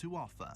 to offer.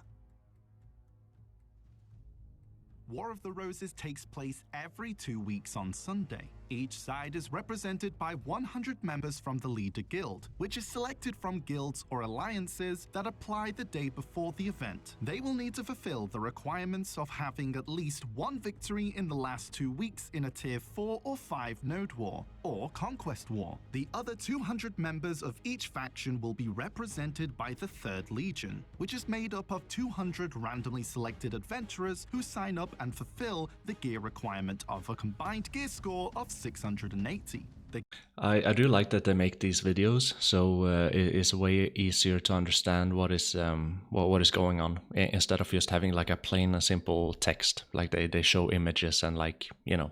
War of the Roses takes place every 2 weeks on Sunday. Each side is represented by 100 members from the leader guild, which is selected from guilds or alliances that apply the day before the event. They will need to fulfill the requirements of having at least one victory in the last 2 weeks in a tier 4 or 5 node war, or conquest war. The other 200 members of each faction will be represented by the 3rd Legion, which is made up of 200 randomly selected adventurers who sign up and fulfill the gear requirement of a combined gear score of 680. I do like that they make these videos, so it's way easier to understand what is going on, instead of just having like a plain and simple text. Like they show images and, like, you know.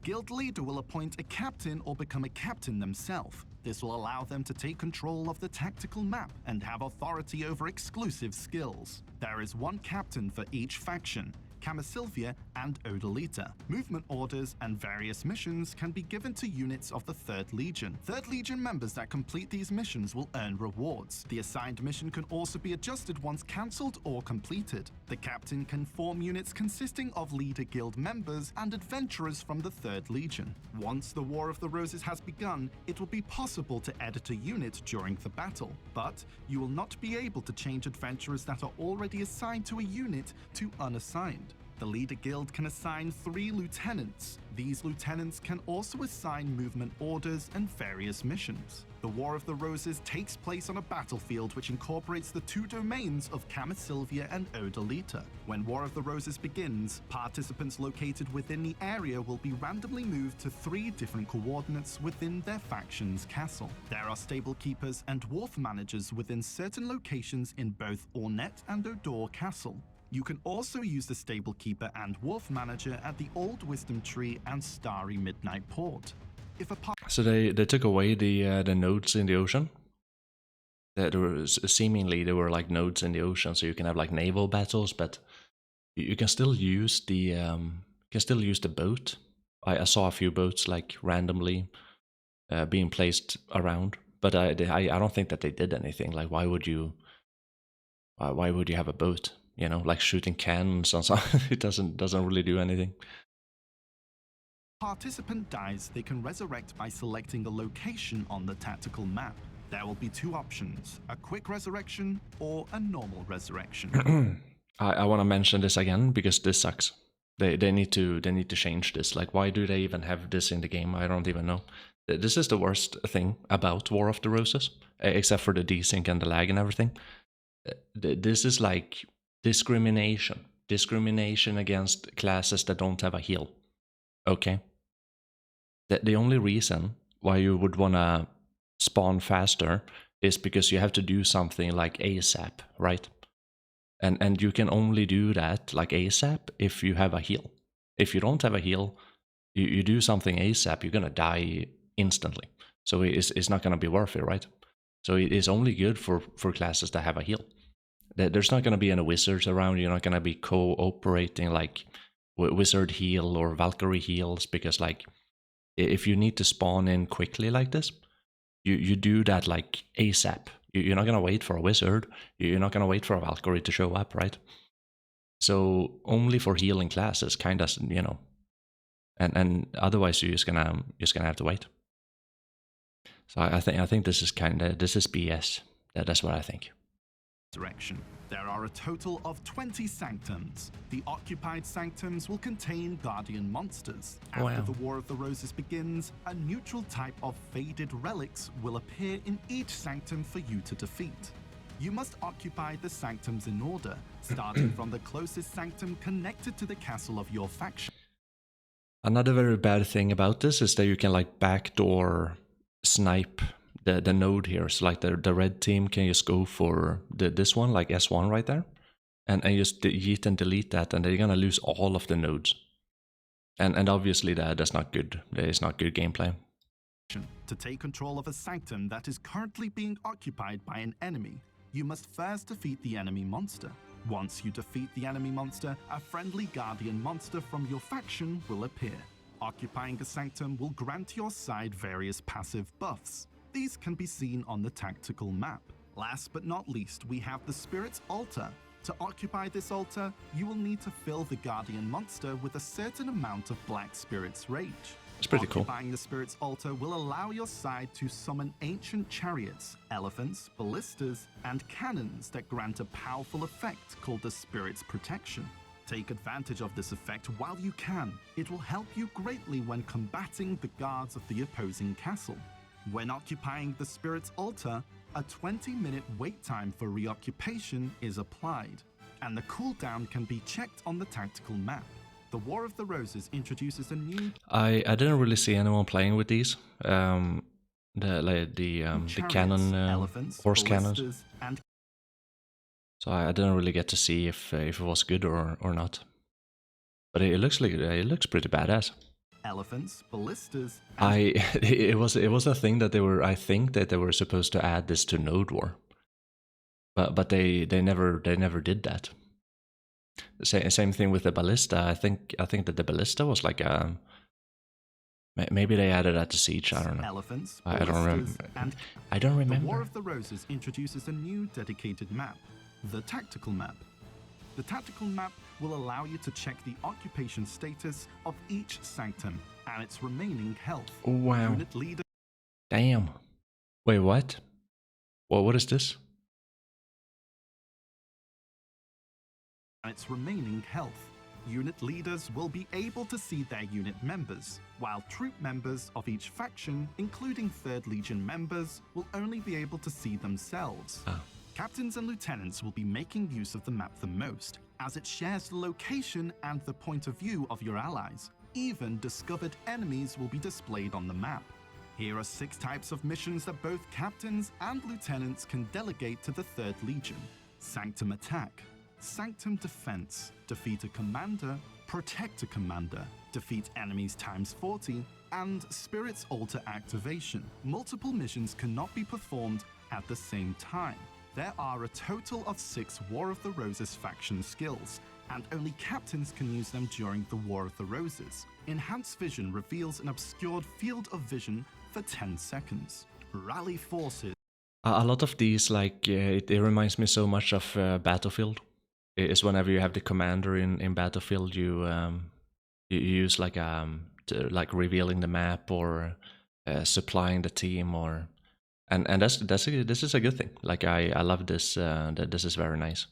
Guild leader will appoint a captain or become a captain themselves. This will allow them to take control of the tactical map and have authority over exclusive skills. There is one captain for each faction, Camisylvia and Odalita. Movement orders and various missions can be given to units of the 3rd Legion. 3rd Legion members that complete these missions will earn rewards. The assigned mission can also be adjusted once cancelled or completed. The captain can form units consisting of leader guild members and adventurers from the 3rd Legion. Once the War of the Roses has begun, it will be possible to edit a unit during the battle, but you will not be able to change adventurers that are already assigned to a unit to unassigned. The leader guild can assign 3 lieutenants. These lieutenants can also assign movement orders and various missions. The War of the Roses takes place on a battlefield which incorporates the 2 domains of Camisylvia and Odalita. When War of the Roses begins, participants located within the area will be randomly moved to 3 different coordinates within their faction's castle. There are stable keepers and wharf managers within certain locations in both Ornette and Odor Castle. You can also use the stable keeper and wharf manager at the Old Wisdom Tree and Starry Midnight Port. So they took away the nodes in the ocean. There was seemingly there were like nodes in the ocean, so you can have like naval battles, but you can still use the boat. I saw a few boats like randomly being placed around, but I don't think that they did anything. Like why would you have a boat? You know, like shooting cannons and so it doesn't really do anything. Participant dies, they can resurrect by selecting a location on the tactical map. There will be 2 options, a quick resurrection or a normal resurrection. I want to mention this again because this sucks. They need to change this. Like, why do they even have this in the game? I don't even know. This is the worst thing about War of the Roses, except for the desync and the lag and everything. This is like discrimination against classes that don't have a heal. Okay, the only reason why you would want to spawn faster is because you have to do something like ASAP, right? And you can only do that like ASAP if you have a heal. If you don't have a heal, you do something ASAP, you're gonna die instantly. So it's not gonna be worth it, right? So it is only good for classes that have a heal. There's not going to be any wizards around. You're not going to be cooperating like wizard heal or Valkyrie heals, because like if you need to spawn in quickly like this, you do that like ASAP. You're not going to wait for a wizard. You're not going to wait for a Valkyrie to show up, right? So only for healing classes, kind of, you know, and otherwise you're just gonna have to wait. So I think this is BS. That's what I think. Direction. There are a total of 20 sanctums. The occupied sanctums will contain guardian monsters. After the War of the Roses begins, a neutral type of faded relics will appear in each sanctum for you to defeat. You must occupy the sanctums in order, starting from the closest sanctum connected to the castle of your faction. Another very bad thing about this is that you can like backdoor snipe the node here. So like the red team can just go for this one, like S1 right there, and just yeet and delete that, and they're gonna lose all of the nodes. And obviously that's not good. It's not good gameplay. To take control of a sanctum that is currently being occupied by an enemy, you must first defeat the enemy monster. Once you defeat the enemy monster, a friendly guardian monster from your faction will appear. Occupying a sanctum will grant your side various passive buffs. These can be seen on the tactical map. Last but not least, we have the Spirit's Altar. To occupy this altar, you will need to fill the Guardian monster with a certain amount of Black Spirit's Rage. It's pretty cool. Occupying the Spirit's Altar will allow your side to summon ancient chariots, elephants, ballistas, and cannons that grant a powerful effect called the Spirit's Protection. Take advantage of this effect while you can. It will help you greatly when combating the guards of the opposing castle. When occupying the Spirit's Altar, a 20-minute wait time for reoccupation is applied, and the cooldown can be checked on the tactical map. The War of the Roses introduces a new... I didn't really see anyone playing with these. The cannon, elephants, horse cannons. And So I didn't really get to see if it was good or not. But it looks pretty badass. elephants, ballistas, It was a thing that I think that they were supposed to add this to Node War, but they never did that. Same thing with the ballista. I think that the ballista was like a, maybe they added that to Siege. I don't know. elephants, I don't remember. And I don't the War remember. of the Roses introduces a new dedicated map, the Tactical Map. The Tactical Map will allow you to check the occupation status of each sanctum and its remaining health. Oh, wow. Unit leader Damn. Wait, what? Well, what is this? and its remaining health. Unit leaders will be able to see their unit members, while troop members of each faction, including 3rd Legion members, will only be able to see themselves. Ah. Captains and lieutenants will be making use of the map the most, as it shares the location and the point of view of your allies. Even discovered enemies will be displayed on the map. Here are 6 types of missions that both captains and lieutenants can delegate to the 3rd Legion. Sanctum Attack, Sanctum Defense, defeat a commander, protect a commander, defeat enemies times 40, and Spirit's Altar activation. Multiple missions cannot be performed at the same time. There are a total of 6 War of the Roses faction skills, and only captains can use them during the War of the Roses. Enhanced Vision reveals an obscured field of vision for 10 seconds. Rally Forces. A lot of these, like, it reminds me so much of Battlefield. Is whenever you have the commander in Battlefield, you use like revealing the map or supplying the team, or and this is a good thing. Like I love this. That this is very nice.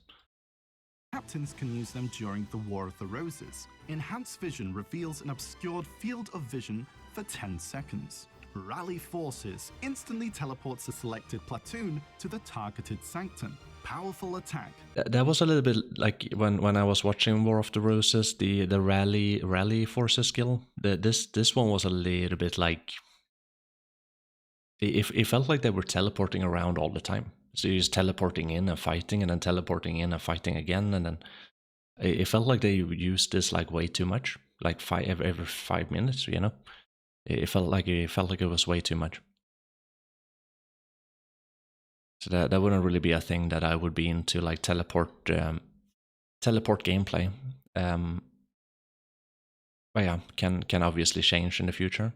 Captains can use them during the War of the Roses. Enhanced Vision reveals an obscured field of vision for 10 seconds. Rally Forces instantly teleports a selected platoon to the targeted sanctum. Powerful Attack. That was a little bit like when I was watching War of the Roses, the rally forces skill. This one was a little bit like it felt like they were teleporting around all the time. So you're just teleporting in and fighting, and then teleporting in and fighting again, and then it felt like they used this like way too much, like every 5 minutes. You know, it felt like it was way too much. So that wouldn't really be a thing that I would be into, like teleport gameplay. But yeah, can obviously change in the future.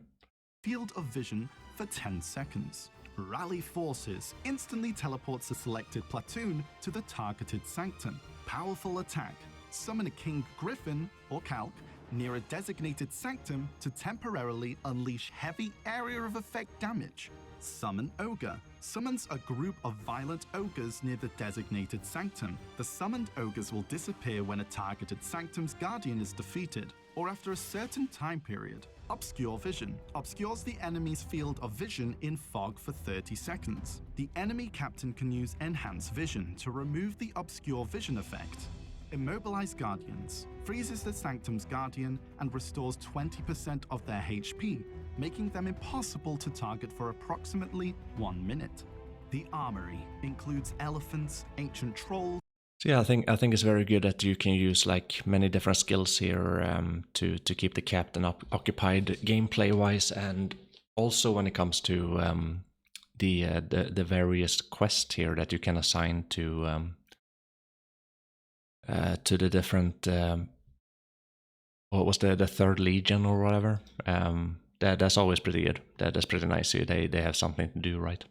Field of vision for 10 seconds. Rally Forces instantly teleports a selected platoon to the targeted sanctum. Powerful Attack. Summon a King Griffin or Calc near a designated sanctum to temporarily unleash heavy area of effect damage. Summon Ogre. Summons a group of violent ogres near the designated sanctum. The summoned ogres will disappear when a targeted sanctum's guardian is defeated, or after a certain time period. Obscure Vision obscures the enemy's field of vision in fog for 30 seconds. The enemy captain can use Enhanced Vision to remove the obscure vision effect. Immobilize Guardians freezes the Sanctum's Guardian and restores 20% of their HP, making them impossible to target for approximately 1 minute. The Armory includes elephants, ancient trolls. So yeah, I think it's very good that you can use like many different skills here to keep the captain occupied gameplay wise, and also when it comes to the various quests here that you can assign to the different what was the 3rd Legion or whatever. That's always pretty good. That's pretty nice. They have something to do, right?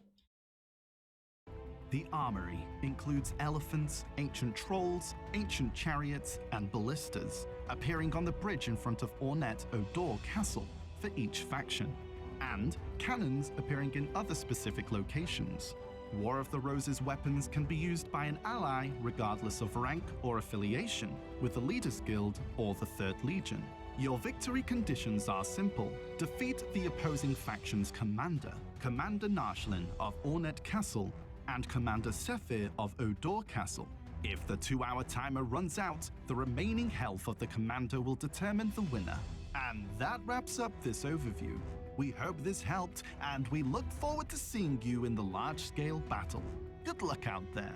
The armory includes elephants, ancient trolls, ancient chariots, and ballistas, appearing on the bridge in front of Ornette Odor Castle for each faction, and cannons appearing in other specific locations. War of the Roses weapons can be used by an ally regardless of rank or affiliation with the Leaders Guild or the 3rd Legion. Your victory conditions are simple. Defeat the opposing faction's commander, Commander Narshlin of Ornette Castle and Commander Sephir of Odor Castle. If the 2-hour timer runs out, the remaining health of the commander will determine the winner. And that wraps up this overview. We hope this helped, and we look forward to seeing you in the large-scale battle. Good luck out there.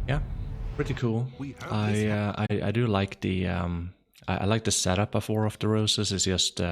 Yeah, pretty cool. I do like the I like the setup of War of the Roses. It's just